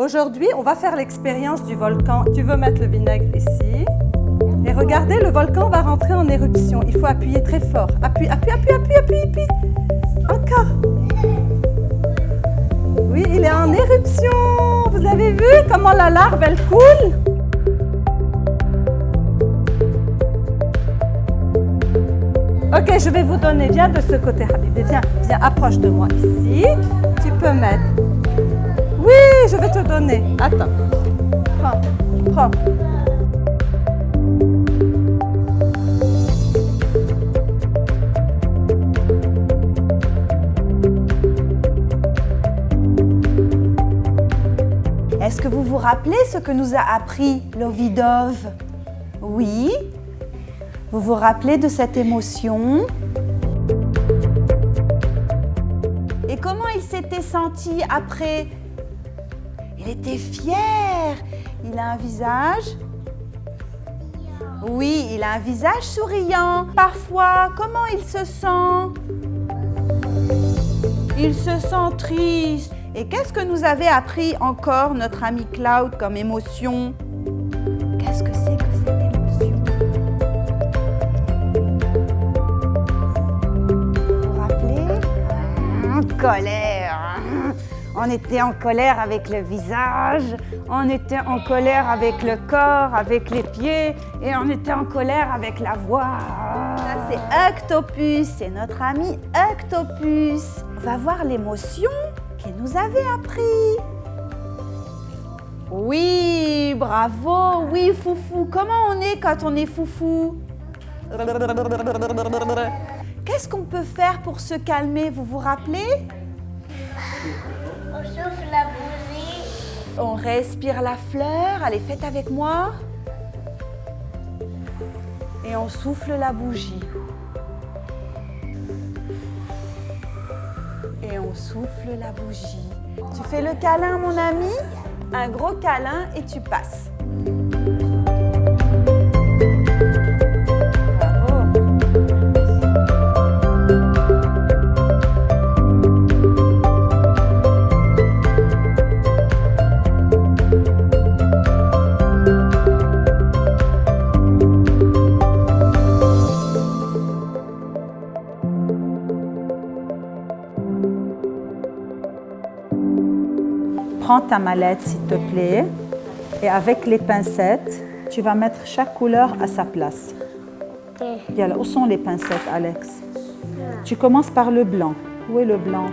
Aujourd'hui, on va faire l'expérience du volcan. Tu veux mettre le vinaigre ici. Et regardez, le volcan va rentrer en éruption. Il faut appuyer très fort. Appuie, appuie, appuie, appuie, appuie, appuie. Encore. Oui, il est en éruption. Vous avez vu comment la larve, elle coule? Ok, je vais vous donner. Viens de ce côté, Habibi. Viens, viens, approche de moi ici. Tu peux mettre. Oui, je vais te donner. Attends. Prends, prends. Est-ce que vous vous rappelez ce que nous a appris Lovidov? Oui. Vous vous rappelez de cette émotion? Et comment il s'était senti après? Il était fier. Il a un visage? Oui, il a un visage souriant. Parfois, comment il se sent? Il se sent triste. Et qu'est-ce que nous avait appris encore notre ami Cloud comme émotion? Qu'est-ce que c'est que cette émotion? Vous vous rappelez? Colère. On était en colère avec le visage, on était en colère avec le corps, avec les pieds, et on était en colère avec la voix. Ça, c'est Octopus, c'est notre ami Octopus. On va voir l'émotion qu'il nous avait appris. Oui, bravo, oui, Foufou. Comment on est quand on est Foufou? Qu'est-ce qu'on peut faire pour se calmer, vous vous rappelez? On souffle la bougie. On respire la fleur, allez, faites avec moi. Et on souffle la bougie. Et on souffle la bougie. Tu fais le câlin, mon ami? Un gros câlin et tu passes. Prends ta mallette, s'il te plaît, et avec les pincettes, tu vas mettre chaque couleur à sa place. Yalla, où sont les pincettes, Alex? Tu commences par le blanc. Où est le blanc?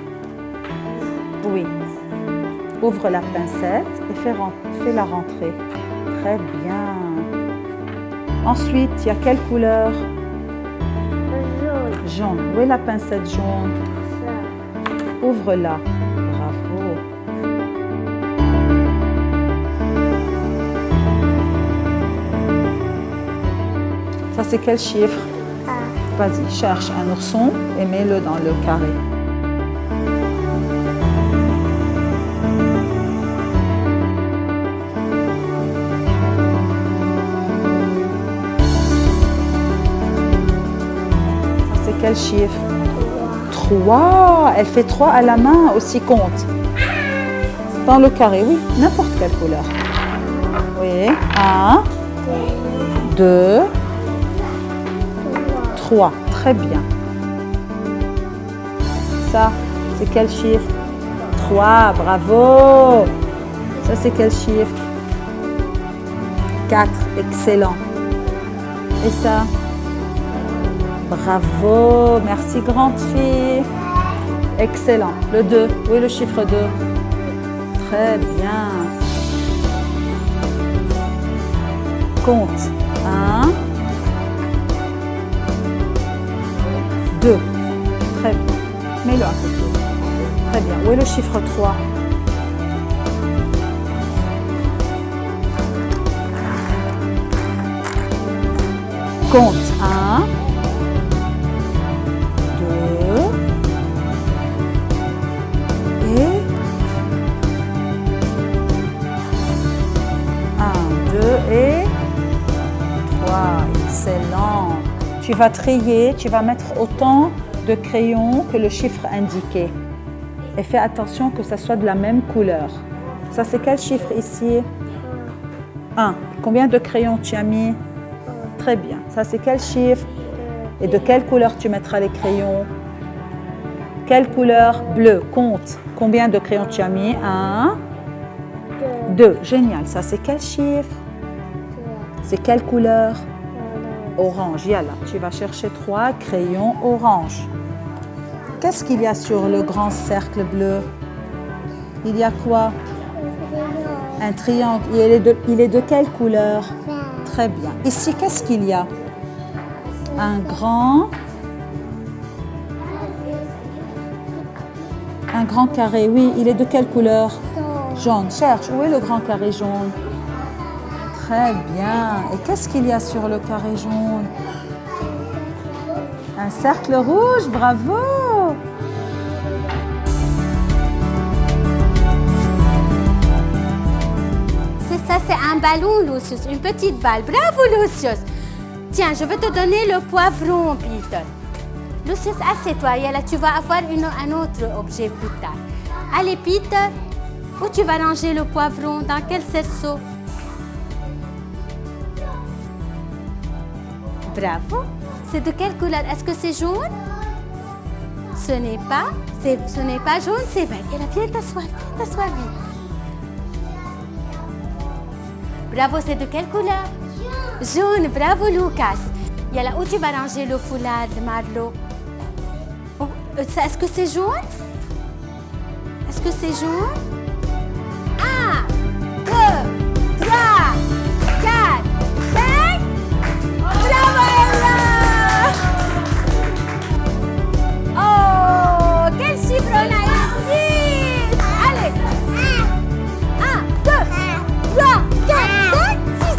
Oui. Ouvre la pincette et fais-la rentrer. Très bien. Ensuite, il y a quelle couleur? Jaune. Jaune. Où est la pincette jaune? Ça. Ouvre-la. Bravo. Ça, c'est quel chiffre? Vas-y, cherche un ourson et mets-le dans le carré. Ça, c'est quel chiffre? 3. Elle fait 3 à la main, aussi compte. Dans le carré, oui, n'importe quelle couleur. Oui, 1, 2, 3. Très bien. Ça, c'est quel chiffre? 3. Bravo. Ça, c'est quel chiffre? 4. Excellent. Et ça? Bravo. Merci, grande fille. Excellent. Le 2. Où est le chiffre 2? Très bien. Compte. 1, 2. Très bien. Mets-le à côté. Très bien. Où est le chiffre 3? Compte. 1, 2. Et 1, 2 et 3. Excellent. Tu vas trier, tu vas mettre autant de crayons que le chiffre indiqué. Et fais attention que ça soit de la même couleur. Ça, c'est quel chiffre ici? 1. Combien de crayons tu as mis? Très bien. Ça, c'est quel chiffre? Et de quelle couleur tu mettras les crayons? Quelle couleur? Bleu. Compte. Combien de crayons tu as mis? 1, 2. Génial. Ça, c'est quel chiffre? C'est quelle couleur? Orange. Yalla, tu vas chercher 3 crayons orange. Qu'est-ce qu'il y a sur le grand cercle bleu? Il y a quoi? Un triangle. Il est de quelle couleur? Très bien. Ici, qu'est-ce qu'il y a? Un grand carré. Oui, il est de quelle couleur? Jaune. Cherche. Où est le grand carré jaune? Très bien. Et qu'est-ce qu'il y a sur le carré jaune? Un cercle rouge. Bravo! Ça, c'est un ballon, Lucius, une petite balle. Bravo, Lucius. Tiens, je vais te donner le poivron, Peter. Lucius, assieds-toi. Et là, tu vas avoir un autre objet plus tard. Allez, Peter, où tu vas ranger le poivron? Dans quel cerceau? Bravo. C'est de quelle couleur? Est-ce que c'est jaune? Ce n'est pas jaune, c'est vert. Et là, viens t'asseoir vite. Bravo, c'est de quelle couleur? Jaune. Bravo, Lucas. Yalla, où tu vas ranger le foulard de Marlo? Oh, est-ce que c'est jaune? Est-ce que c'est jaune? 1, 2, 3, 4, 5. Bravo, Ella! Oh, quel chiffre on a ici? Allez. 1, 2, 3, 4, 5, 6.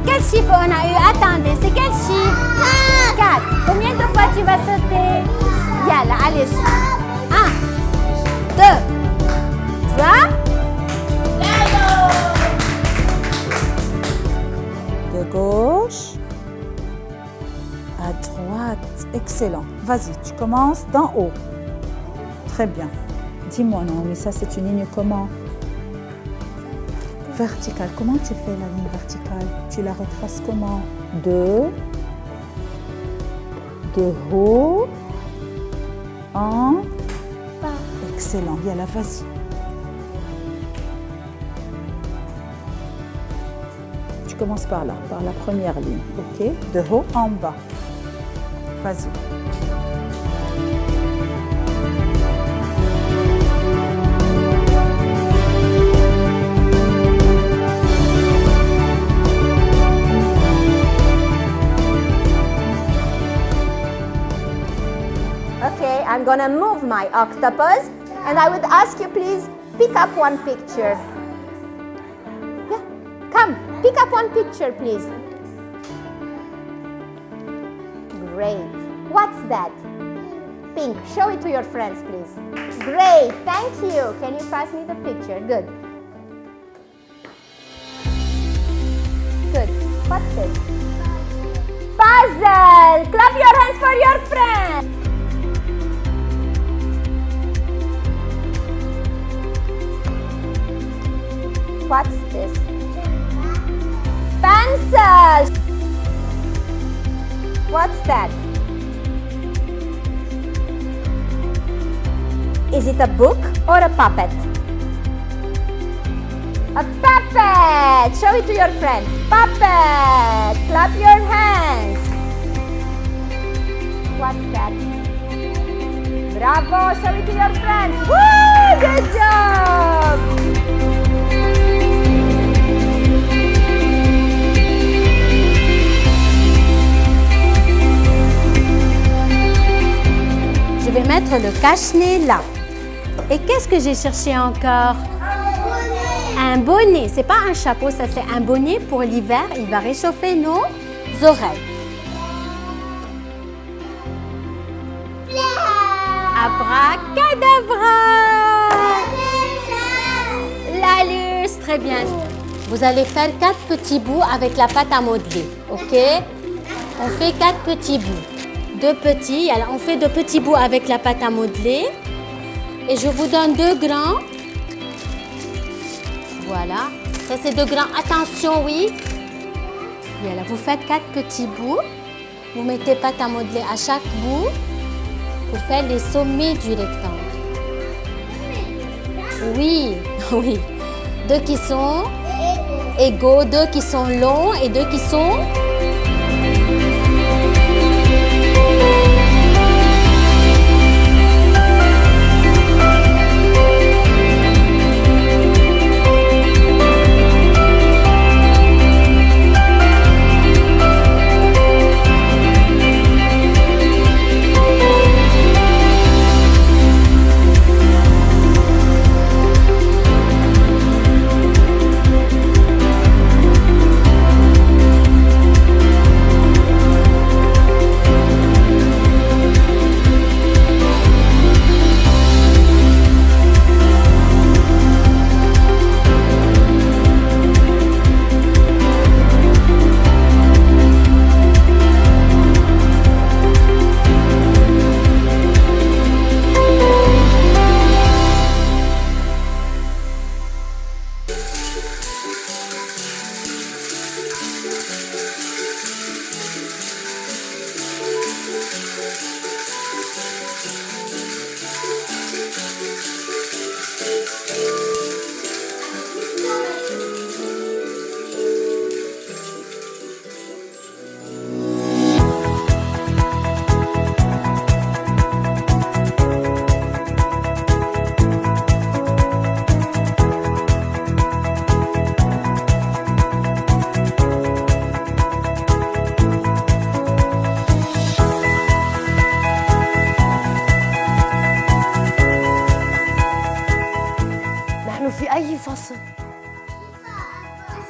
Quel chiffre on a eu? Attendez, c'est quel chiffre? 4. Combien de fois tu vas sauter? Yalla, allez. 1, 2, 3. De gauche à droite. Excellent. Vas-y, tu commences d'en haut. Très bien. Dis-moi, non, mais ça, c'est une ligne comment? Verticale. Comment tu fais la ligne verticale? Tu la retraces comment? De haut en bas. Excellent. Yalla, vas-y. Tu commences par là, par la première ligne. OK? De haut en bas. Vas-y. Okay, I'm gonna move my octopus and I would ask you please pick up one picture. Yeah, come, pick up one picture please. Great. What's that? Pink. Show it to your friends please. Great, thank you. Can you pass me the picture? Good. Good. What's this? Puzzle! Clap your hands for your friend! What's this? Pencil! What's that? Is it a book or a puppet? A puppet! Show it to your friends. Puppet! Clap your hands. What's that? Bravo! Show it to your friends. Woo! Good job! Je vais mettre le cache-nez là. Et qu'est-ce que j'ai cherché encore? Un bonnet. C'est pas un chapeau, ça c'est un bonnet pour l'hiver. Il va réchauffer nos oreilles. Abracadabra! La luce, très bien. Vous allez faire 4 petits bouts avec la pâte à modeler, ok? On fait 4 petits bouts. 2 petits. Alors, on fait de petits bouts avec la pâte à modeler. Et je vous donne 2 grands. Voilà. Ça, c'est 2 grands. Attention, oui. Voilà, vous faites 4 petits bouts. Vous mettez pâte à modeler à chaque bout pour faire les sommets du rectangle. Oui, oui. 2 qui sont égaux, 2 qui sont longs et 2 qui sont...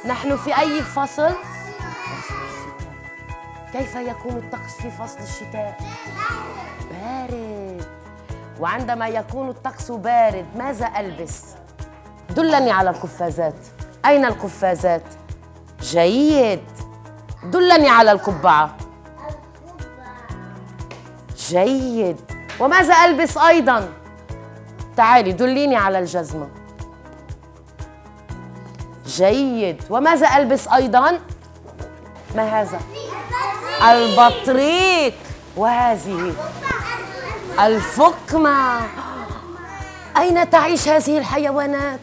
نحن في أي فصل؟ كيف يكون الطقس في فصل الشتاء؟ بارد. وعندما يكون الطقس بارد ماذا ألبس؟ دلني على القفازات. أين القفازات؟ جيد. دلني على القبعة. جيد. وماذا ألبس أيضاً؟ تعالي دليني على الجزمة. جيد. وماذا ألبس أيضاً؟ ما هذا؟ البطريق. وهذه الفقمة. أين تعيش هذه الحيوانات؟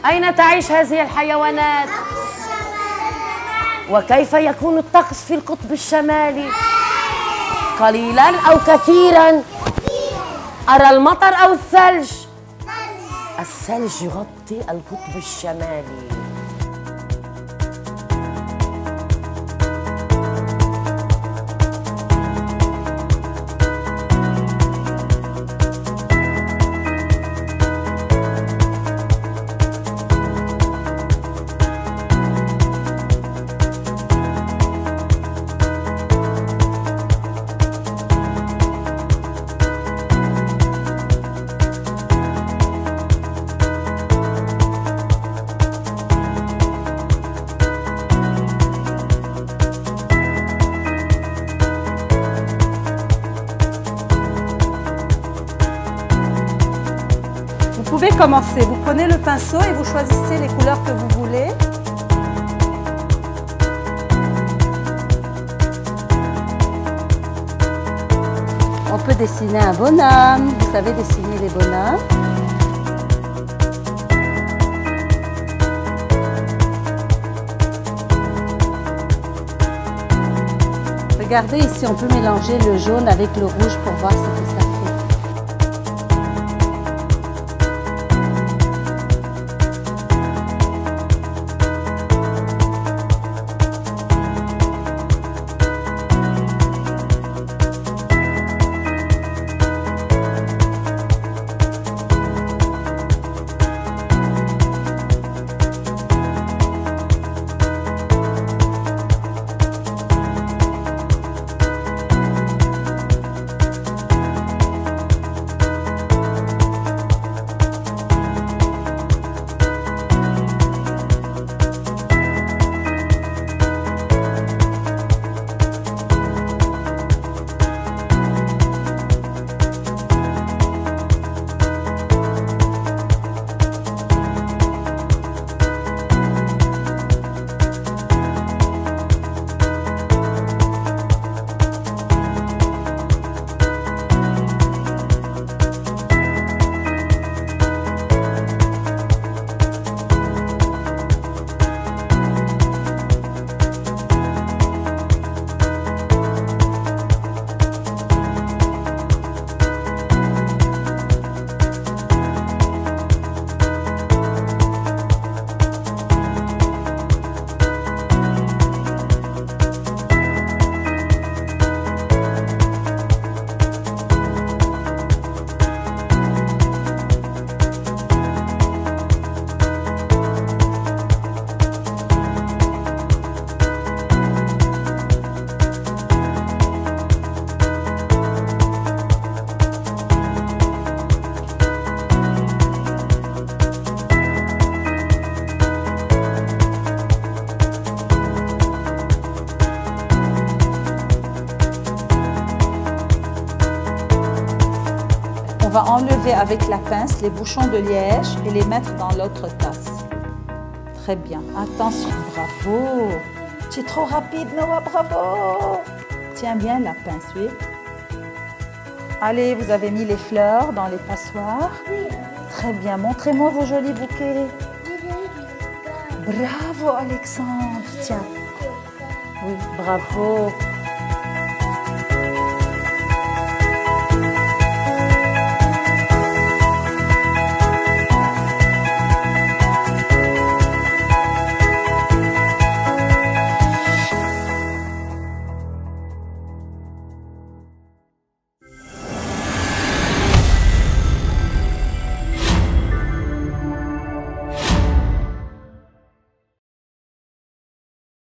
أين تعيش هذه الحيوانات؟ وكيف يكون الطقس في القطب الشمالي؟ قليلاً أو كثيراً؟ أرى المطر أو الثلج؟ الثلج يغطي القطب الشمالي. Vous pouvez commencer. Vous prenez le pinceau et vous choisissez les couleurs que vous voulez. On peut dessiner un bonhomme. Vous savez dessiner les bonhommes. Regardez ici, on peut mélanger le jaune avec le rouge pour voir ce que ça fait. va enlever avec la pince les bouchons de liège et les mettre dans l'autre tasse. Très bien. Attention, bravo. Tu es trop rapide, Noah, bravo. Tiens bien la pince, oui. Allez, vous avez mis les fleurs dans les passoires. Très bien. Montrez-moi vos jolis bouquets. Bravo, Alexandre. Tiens. Oui, bravo.